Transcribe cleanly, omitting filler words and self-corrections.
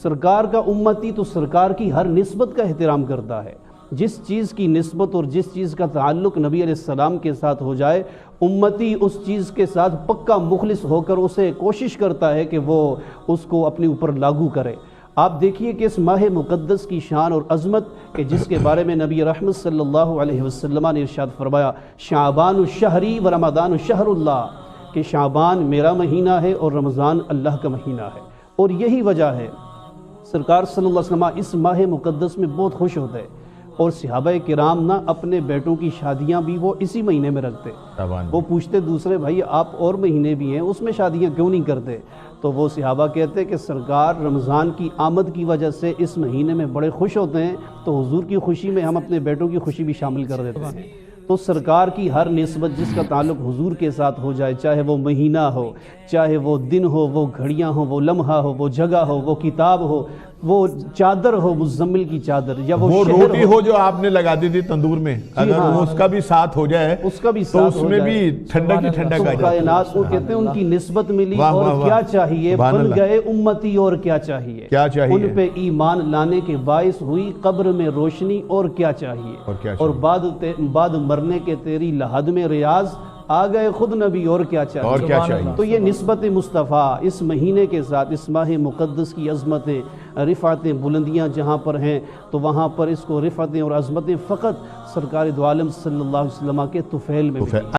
سرکار کا امتی تو سرکار کی ہر نسبت کا احترام کرتا ہے. جس چیز کی نسبت اور جس چیز کا تعلق نبی علیہ السلام کے ساتھ ہو جائے، امتی اس چیز کے ساتھ پکا مخلص ہو کر اسے کوشش کرتا ہے کہ وہ اس کو اپنے اوپر لاگو کرے. آپ دیکھیے کہ اس ماہ مقدس کی شان اور عظمت کہ جس کے بارے میں نبی رحمت صلی اللہ علیہ وسلم نے ارشاد فرمایا، شعبان الشہری و رمضان الشہر اللہ، کہ شعبان میرا مہینہ ہے اور رمضان اللہ کا مہینہ ہے. اور یہی وجہ ہے سرکار صلی اللہ علیہ وسلم اس ماہ مقدس میں بہت خوش ہوتے ہیں، اور صحابہ کرام نا اپنے بیٹوں کی شادیاں بھی وہ اسی مہینے میں رکھتے. وہ پوچھتے دوسرے بھائی آپ اور مہینے بھی ہیں اس میں شادیاں کیوں نہیں کرتے؟ تو وہ صحابہ کہتے کہ سرکار رمضان کی آمد کی وجہ سے اس مہینے میں بڑے خوش ہوتے ہیں، تو حضور کی خوشی میں ہم اپنے بیٹوں کی خوشی بھی شامل کر دیتے ہیں. تو سرکار کی ہر نسبت جس کا تعلق حضور کے ساتھ ہو جائے، چاہے وہ مہینہ ہو، چاہے وہ دن ہو، وہ گھڑیاں ہو، وہ لمحہ ہو، وہ جگہ ہو، وہ کتاب ہو، وہ چادر ہو مزمل کی چادر، یا وہ روٹی ہو جو آپ نے لگا دی تھی تندور میں، اگر اس کا بھی ساتھ ہو جائے اس کا بھی تو ساتھ اس میں بھی ٹھنڈک ہی ٹھنڈک آ جاتی ہے. کائنات کو کہتے ہیں ان کی نسبت ملی اور کیا چاہیے، بن گئے امتی اور کیا چاہیے. ان پہ ایمان لانے کے باعث ہوئی قبر میں روشنی اور کیا چاہیے، اور بعد مرنے کے تیری لحد میں ریاض آ گئے خود نبی اور کیا چاہیے. تو یہ نسبت مصطفیٰ اس مہینے کے ساتھ، اس ماہ مقدس کی عظمتیں، رفعتیں، بلندیاں جہاں پر ہیں تو وہاں پر اس کو رفعتیں اور عظمتیں فقط سرکار دو عالم صلی اللہ علیہ وسلم کے طفیل میں